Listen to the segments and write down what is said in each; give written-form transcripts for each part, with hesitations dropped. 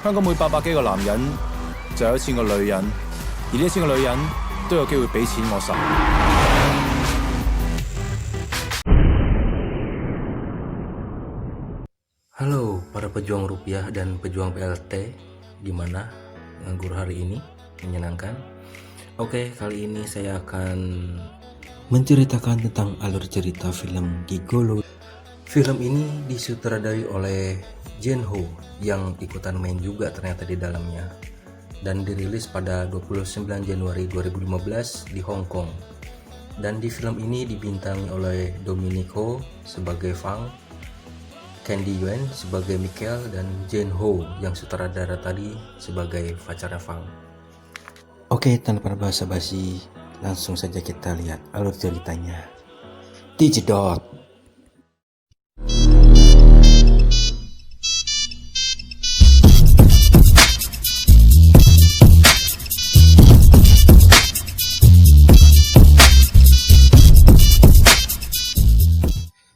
香港每800幾個男人就有1000個女人，而呢1000個女人都有機會俾錢我受。Halo para pejuang rupiah dan pejuang PLT, gimana nganggur hari ini? Menyenangkan? Oke, kali ini saya akan menceritakan tentang alur cerita film Gigolo. Film ini disutradari oleh Jen Ho yang ikutan main juga ternyata di dalamnya, dan dirilis pada 29 Januari 2015 di Hong Kong. Dan di film ini dibintangi oleh Dominic Ho sebagai Fang, Candy Yuen sebagai Michael, dan Jen Ho yang sutradara tadi sebagai pacarnya Fang. Oke, tanpa basa-basi, langsung saja kita lihat alur ceritanya. Dijedot.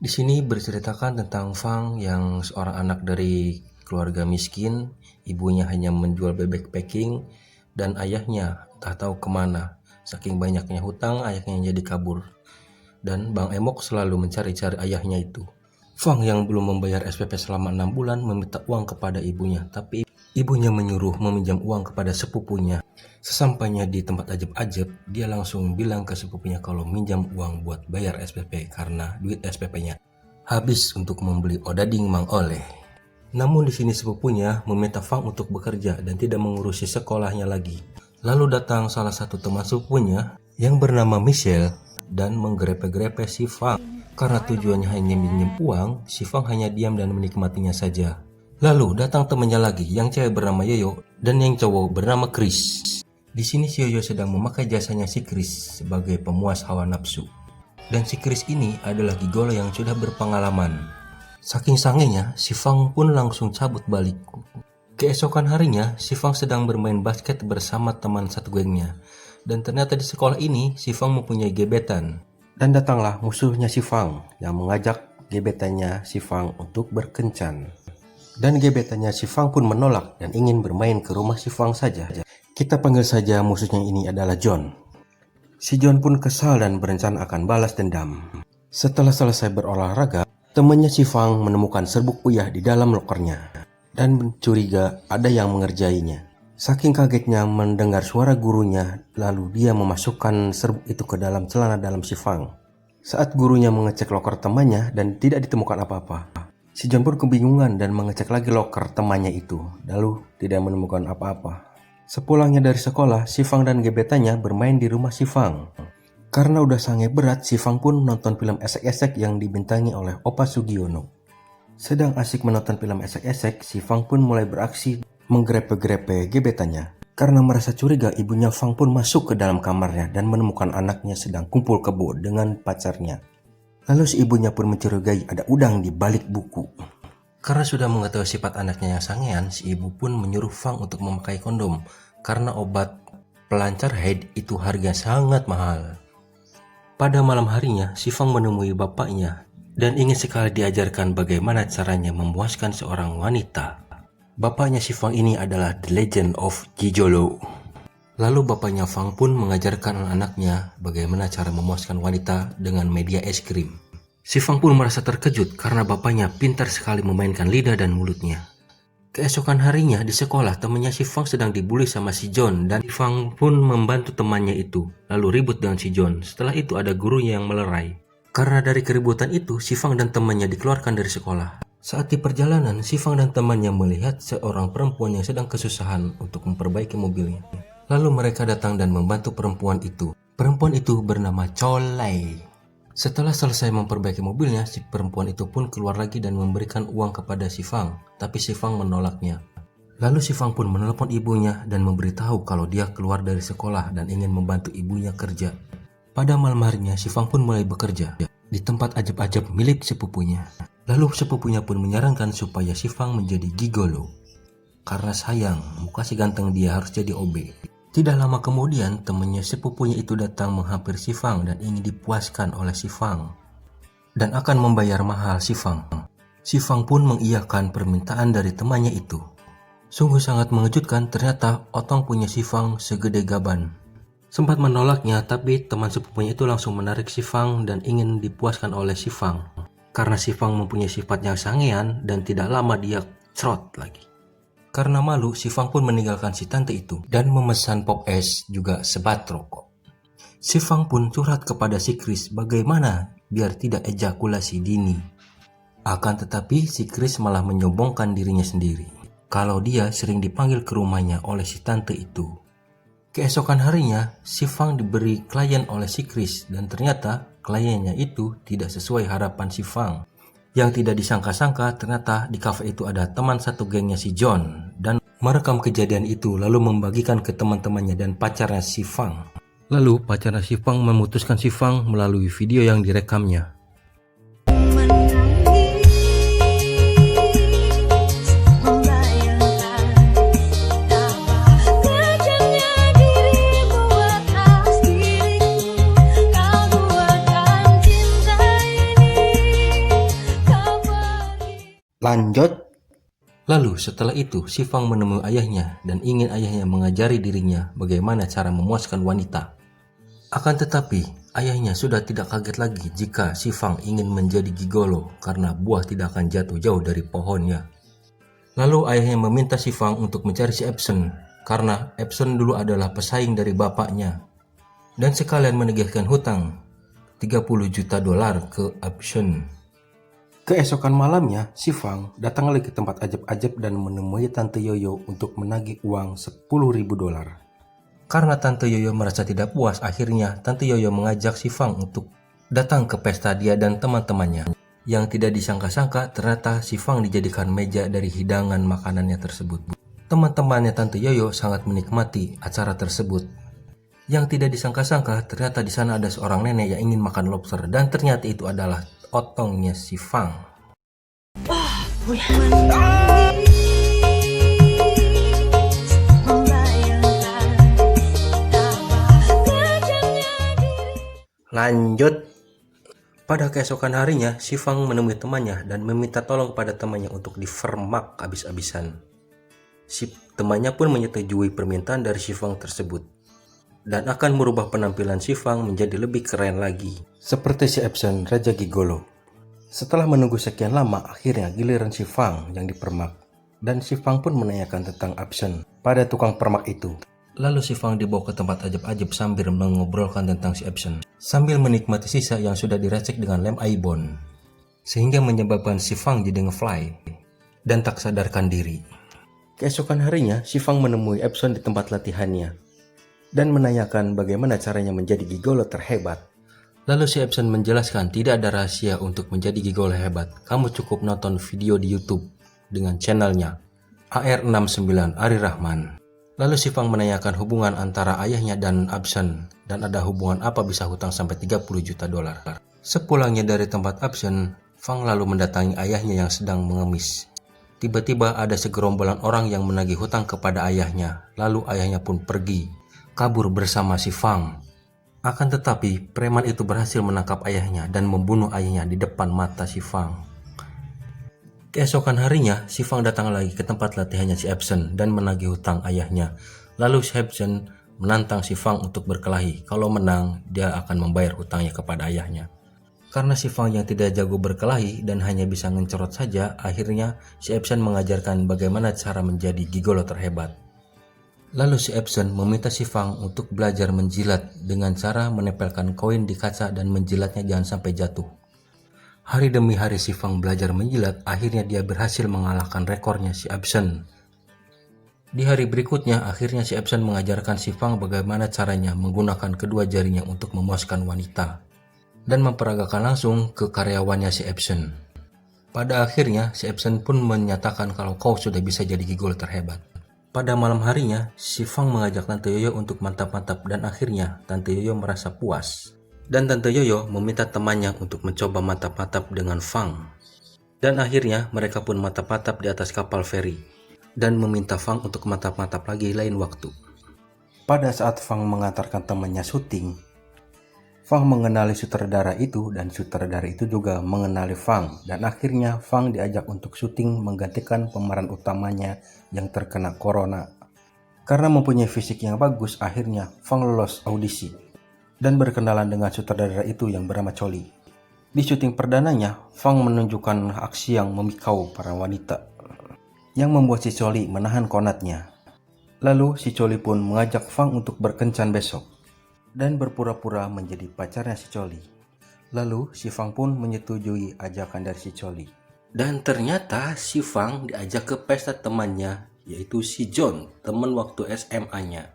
Di sini berceritakan tentang Fang yang seorang anak dari keluarga miskin, ibunya hanya menjual bebek packing, dan ayahnya tak tahu kemana. Saking banyaknya hutang, ayahnya jadi kabur. Dan Bang Emok selalu mencari-cari ayahnya itu. Fang yang belum membayar SPP selama 6 bulan meminta uang kepada ibunya, tapi ibunya menyuruh meminjam uang kepada sepupunya. Sesampainya di tempat ajab-ajab, dia langsung bilang ke sepupunya kalau minjam uang buat bayar SPP karena duit SPP-nya habis untuk membeli odading Mang Oleh. Namun di sini sepupunya meminta Fang untuk bekerja dan tidak mengurusi sekolahnya lagi. Lalu datang salah satu teman sepupunya yang bernama Michelle dan menggrepe-grepe si Fang. Karena tujuannya hanya minjem uang, si Fang hanya diam dan menikmatinya saja. Lalu datang temannya lagi yang cewek bernama Yoyo dan yang cowok bernama Chris. Di sini si Yoyo sedang memakai jasanya si Chris sebagai pemuas hawa nafsu. Dan si Chris ini adalah gigolo yang sudah berpengalaman. Saking sangenya, si Fang pun langsung cabut balik. Keesokan harinya, si Fang sedang bermain basket bersama teman satu gengnya. Dan ternyata di sekolah ini, si Fang mempunyai gebetan. Dan datanglah musuhnya si Fang yang mengajak gebetannya si Fang untuk berkencan. Dan gebetannya si Fang pun menolak dan ingin bermain ke rumah si Fang saja. Kita panggil saja musuhnya ini adalah John. Si John pun kesal dan berencana akan balas dendam. Setelah selesai berolahraga, temannya si Fang menemukan serbuk puyah di dalam lokernya dan curiga ada yang mengerjainya. Saking kagetnya mendengar suara gurunya, lalu dia memasukkan serbuk itu ke dalam celana dalam si Fang. Saat gurunya mengecek loker temannya dan tidak ditemukan apa-apa, si John pun kebingungan dan mengecek lagi loker temannya itu, lalu tidak menemukan apa-apa. Sepulangnya dari sekolah, si Fang dan gebetannya bermain di rumah si Fang. Karena udah sangat berat, si Fang pun nonton film esek-esek yang dibintangi oleh Opa Sugiono. Sedang asik menonton film esek-esek, si Fang pun mulai beraksi menggrepe-grepe gebetannya. Karena merasa curiga, ibunya Fang pun masuk ke dalam kamarnya dan menemukan anaknya sedang kumpul kebo dengan pacarnya. Lalu si ibunya pun mencurigai ada udang di balik buku. Karena sudah mengetahui sifat anaknya yang sangean, si ibu pun menyuruh Fang untuk memakai kondom karena obat pelancar haid itu harga sangat mahal. Pada malam harinya, si Fang menemui bapaknya dan ingin sekali diajarkan bagaimana caranya memuaskan seorang wanita. Bapaknya si Fang ini adalah The Legend of Gigolo. Lalu bapaknya Fang pun mengajarkan anaknya bagaimana cara memuaskan wanita dengan media es krim. Si Fang pun merasa terkejut karena bapaknya pintar sekali memainkan lidah dan mulutnya. Keesokan harinya di sekolah, temannya si Fang sedang dibully sama si John dan si Fang pun membantu temannya itu, lalu ribut dengan si John. Setelah itu ada gurunya yang melerai. Karena dari keributan itu, si Fang dan temannya dikeluarkan dari sekolah. Saat di perjalanan, si Fang dan temannya melihat seorang perempuan yang sedang kesusahan untuk memperbaiki mobilnya. Lalu mereka datang dan membantu perempuan itu. Perempuan itu bernama Cholai. Setelah selesai memperbaiki mobilnya, si perempuan itu pun keluar lagi dan memberikan uang kepada si Fang, tapi si Fang menolaknya. Lalu si Fang pun menelepon ibunya dan memberitahu kalau dia keluar dari sekolah dan ingin membantu ibunya kerja. Pada malam harinya, si Fang pun mulai bekerja di tempat ajab-ajab milik sepupunya. Lalu sepupunya pun menyarankan supaya si Fang menjadi gigolo. Karena sayang, muka si ganteng dia harus jadi OB. Tidak lama kemudian, temannya sepupunya itu datang menghampiri si Fang dan ingin dipuaskan oleh si Fang dan akan membayar mahal si Fang. Si Fang pun mengiyakan permintaan dari temannya itu. Sungguh sangat mengejutkan, ternyata Otong punya sifang segede gaban. Sempat menolaknya, tapi teman sepupunya itu langsung menarik sifang dan ingin dipuaskan oleh sifang. Karena sifang mempunyai sifat yang sangean dan tidak lama dia cerot lagi. Karena malu, sifang pun meninggalkan si tante itu dan memesan pop es juga sebat rokok. Sifang pun curhat kepada si Chris bagaimana biar tidak ejakulasi dini. Akan tetapi si Chris malah menyombongkan dirinya sendiri kalau dia sering dipanggil ke rumahnya oleh si tante itu. Keesokan harinya, Sifang diberi klien oleh si Chris dan ternyata kliennya itu tidak sesuai harapan Sifang. Yang tidak disangka-sangka ternyata di kafe itu ada teman satu gengnya si John dan merekam kejadian itu lalu membagikan ke teman-temannya dan pacarnya Sifang. Lalu pacarnya Sifang memutuskan Sifang melalui video yang direkamnya. Lanjut. Lalu setelah itu Sifang menemui ayahnya dan ingin ayahnya mengajari dirinya bagaimana cara memuaskan wanita. Akan tetapi ayahnya sudah tidak kaget lagi jika Sifang ingin menjadi gigolo karena buah tidak akan jatuh jauh dari pohonnya. Lalu ayahnya meminta Sifang untuk mencari si Epson karena Epson dulu adalah pesaing dari bapaknya dan sekalian menagihkan hutang $30 juta ke Epson. Keesokan malamnya, Sifang datang lagi ke tempat ajab-ajab dan menemui Tante Yoyo untuk menagih uang $10.000. Karena Tante Yoyo merasa tidak puas, akhirnya Tante Yoyo mengajak Sifang untuk datang ke pesta dia dan teman-temannya. Yang tidak disangka-sangka, ternyata Sifang dijadikan meja dari hidangan makanannya tersebut. Teman-temannya Tante Yoyo sangat menikmati acara tersebut. Yang tidak disangka-sangka, ternyata di sana ada seorang nenek yang ingin makan lobster dan ternyata itu adalah Otongnya Sifang. Lanjut. Pada keesokan harinya, Sifang menemui temannya dan meminta tolong kepada temannya untuk divermak habis-habisan. Si temannya pun menyetujui permintaan dari Sifang tersebut dan akan merubah penampilan Sifang menjadi lebih keren lagi, seperti si Epson Raja Gigolo. Setelah menunggu sekian lama, akhirnya giliran Sifang yang dipermak dan Sifang pun menanyakan tentang Epson pada tukang permak itu. Lalu Sifang dibawa ke tempat ajab-ajab sambil mengobrolkan tentang si Epson sambil menikmati sisa yang sudah diracik dengan lem Aibon, sehingga menyebabkan Sifang jadi ngefly dan tak sadarkan diri. Keesokan harinya, Sifang menemui Epson di tempat latihannya dan menanyakan bagaimana caranya menjadi gigolo terhebat. Lalu si Epson menjelaskan tidak ada rahasia untuk menjadi gigolo hebat. Kamu cukup nonton video di YouTube dengan channelnya AR69 Ari Rahman. Lalu Sifang menanyakan hubungan antara ayahnya dan Epson dan ada hubungan apa bisa hutang sampai $30 juta. Sepulangnya dari tempat Epson, Fang lalu mendatangi ayahnya yang sedang mengemis. Tiba-tiba ada segerombolan orang yang menagih hutang kepada ayahnya. Lalu ayahnya pun pergi, kabur bersama Sifang. Akan tetapi, preman itu berhasil menangkap ayahnya dan membunuh ayahnya di depan mata Sifang. Keesokan harinya, Sifang datang lagi ke tempat latihannya si Epson dan menagih hutang ayahnya. Lalu si Epson menantang Sifang untuk berkelahi. Kalau menang, dia akan membayar hutangnya kepada ayahnya. Karena Sifang yang tidak jago berkelahi dan hanya bisa ngecerot saja, akhirnya si Epson mengajarkan bagaimana cara menjadi gigolo terhebat. Lalu si Epson meminta Sifang untuk belajar menjilat dengan cara menempelkan koin di kaca dan menjilatnya jangan sampai jatuh. Hari demi hari Sifang belajar menjilat, akhirnya dia berhasil mengalahkan rekornya si Epson. Di hari berikutnya, akhirnya si Epson mengajarkan Sifang bagaimana caranya menggunakan kedua jarinya untuk memuaskan wanita dan memperagakan langsung ke karyawannya si Epson. Pada akhirnya, si Epson pun menyatakan kalau kau sudah bisa jadi gigolo terhebat. Pada malam harinya, Sifang mengajak Tante Yoyo untuk mantap-mantap dan akhirnya Tante Yoyo merasa puas. Dan Tante Yoyo meminta temannya untuk mencoba mantap-mantap dengan Fang. Dan akhirnya mereka pun mantap-mantap di atas kapal feri dan meminta Fang untuk mantap-mantap lagi lain waktu. Pada saat Fang mengantarkan temannya syuting, Fang mengenali sutradara itu dan sutradara itu juga mengenali Fang, dan akhirnya Fang diajak untuk syuting menggantikan pemeran utamanya yang terkena corona. Karena mempunyai fisik yang bagus, akhirnya Fang lolos audisi dan berkenalan dengan sutradara itu yang bernama Choli. Di syuting perdananya, Fang menunjukkan aksi yang memikau para wanita yang membuat si Choli menahan konatnya. Lalu si Choli pun mengajak Fang untuk berkencan besok dan berpura-pura menjadi pacarnya si Choli. Lalu si Fang pun menyetujui ajakan dari si Choli. Dan ternyata si Fang diajak ke pesta temannya, yaitu si John, teman waktu SMA-nya.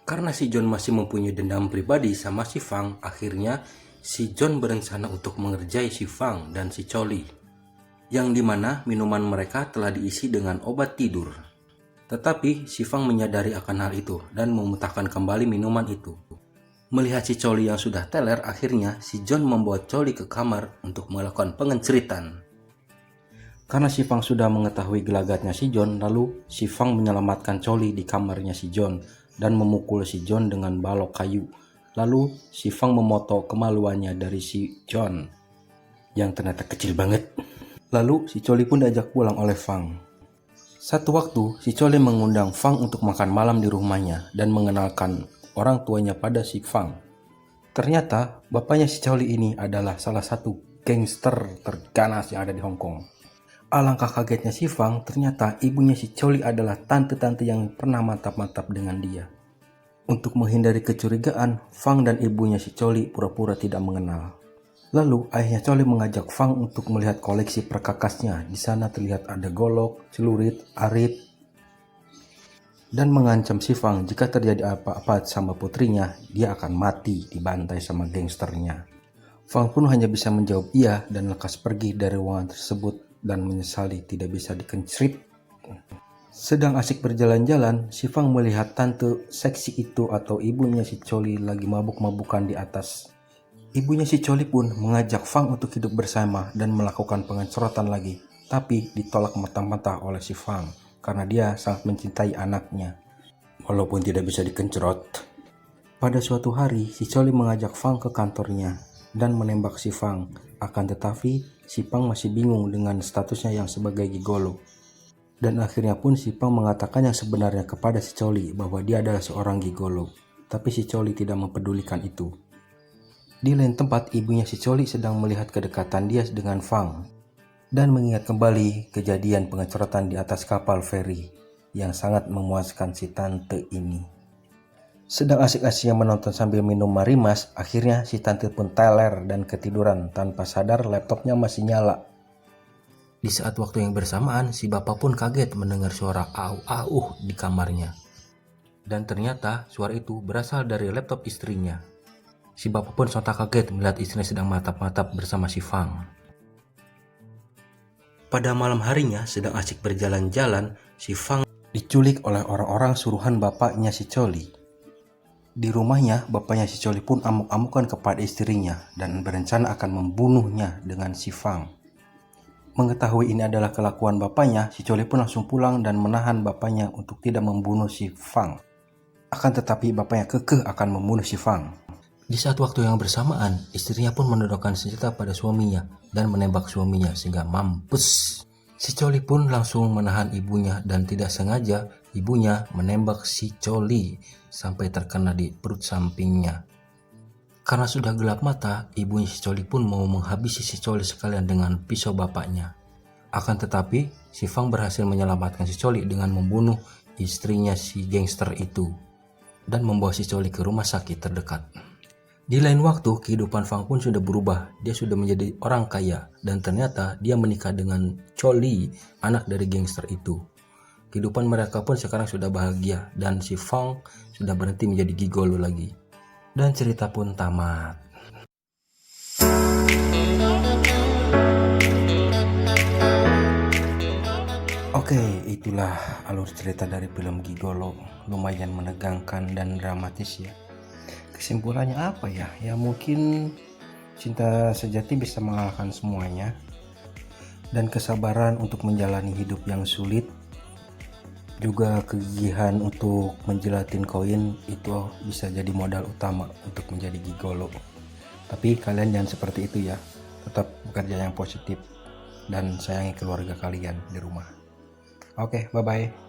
Karena si John masih mempunyai dendam pribadi sama si Fang, akhirnya si John berencana untuk mengerjai si Fang dan si Choli, yang dimana minuman mereka telah diisi dengan obat tidur. Tetapi si Fang menyadari akan hal itu dan memuntahkan kembali minuman itu. Melihat si Choli yang sudah teler, akhirnya si John membawa Choli ke kamar untuk melakukan pengenceritan. Karena si Fang sudah mengetahui gelagatnya si John, lalu si Fang menyelamatkan Choli di kamarnya si John dan memukul si John dengan balok kayu. Lalu si Fang memoto kemaluannya dari si John yang ternyata kecil banget. Lalu si Choli pun diajak pulang oleh Fang. Satu waktu si Choli mengundang Fang untuk makan malam di rumahnya dan mengenalkan orang tuanya pada si Fang. Ternyata bapaknya si Choli ini adalah salah satu gangster terganas yang ada di Hong Kong. Alangkah kagetnya si Fang, ternyata ibunya si Choli adalah tante-tante yang pernah mantap-mantap dengan dia. Untuk menghindari kecurigaan, Fang dan ibunya si Choli pura-pura tidak mengenal. Lalu ayahnya Choli mengajak Fang untuk melihat koleksi perkakasnya. Di sana terlihat ada golok, celurit, arit, dan mengancam si Fang jika terjadi apa-apa sama putrinya, dia akan mati dibantai sama gangsternya. Fang pun hanya bisa menjawab iya dan lekas pergi dari ruangan tersebut dan menyesali tidak bisa dikencrit. Sedang asik berjalan-jalan, si Fang melihat tante seksi itu atau ibunya si Choli lagi mabuk-mabukan di atas. Ibunya si Choli pun mengajak Fang untuk hidup bersama dan melakukan pengencrotan lagi, tapi ditolak mentah-mentah oleh si Fang karena dia sangat mencintai anaknya, walaupun tidak bisa dikencrot. Pada suatu hari, si Choli mengajak Fang ke kantornya dan menembak si Fang. Akan tetapi, si Fang masih bingung dengan statusnya yang sebagai gigolo. Dan akhirnya pun si Fang mengatakan yang sebenarnya kepada si Choli bahwa dia adalah seorang gigolo. Tapi si Choli tidak mempedulikan itu. Di lain tempat, ibunya si Choli sedang melihat kedekatan dia dengan Fang dan mengingat kembali kejadian pengecoran di atas kapal feri yang sangat memuaskan si tante ini. Sedang asik-asiknya menonton sambil minum marimas, akhirnya si tante pun teler dan ketiduran tanpa sadar laptopnya masih nyala. Di saat waktu yang bersamaan, si bapak pun kaget mendengar suara au-au di kamarnya. Dan ternyata suara itu berasal dari laptop istrinya. Si bapak pun sontak kaget melihat istrinya sedang matap-matap bersama si Fang. Pada malam harinya, sedang asik berjalan-jalan, si Fang diculik oleh orang-orang suruhan bapaknya si Choli. Di rumahnya, bapaknya si Choli pun amuk-amukan kepada istrinya dan berencana akan membunuhnya dengan si Fang. Mengetahui ini adalah kelakuan bapaknya, si Choli pun langsung pulang dan menahan bapaknya untuk tidak membunuh si Fang. Akan tetapi bapaknya kekeh akan membunuh si Fang. Di saat waktu yang bersamaan, istrinya pun menodongkan senjata pada suaminya dan menembak suaminya sehingga mampus. Si Choli pun langsung menahan ibunya dan tidak sengaja ibunya menembak si Choli sampai terkena di perut sampingnya. Karena sudah gelap mata, ibunya si Choli pun mau menghabisi si Choli sekalian dengan pisau bapaknya. Akan tetapi, si Fang berhasil menyelamatkan si Choli dengan membunuh istrinya si gangster itu dan membawa si Choli ke rumah sakit terdekat. Di lain waktu, kehidupan Fang pun sudah berubah. Dia sudah menjadi orang kaya dan ternyata dia menikah dengan Choli, anak dari gangster itu. Kehidupan mereka pun sekarang sudah bahagia dan si Fang sudah berhenti menjadi gigolo lagi. Dan cerita pun tamat. Oke, itulah alur cerita dari film Gigolo. Lumayan menegangkan dan dramatis ya. Kesimpulannya apa ya? Ya mungkin cinta sejati bisa mengalahkan semuanya. Dan kesabaran untuk menjalani hidup yang sulit. Juga kegigihan untuk menjelatin koin itu bisa jadi modal utama untuk menjadi gigolo. Tapi kalian jangan seperti itu ya. Tetap bekerja yang positif dan sayangi keluarga kalian di rumah. Oke, bye-bye.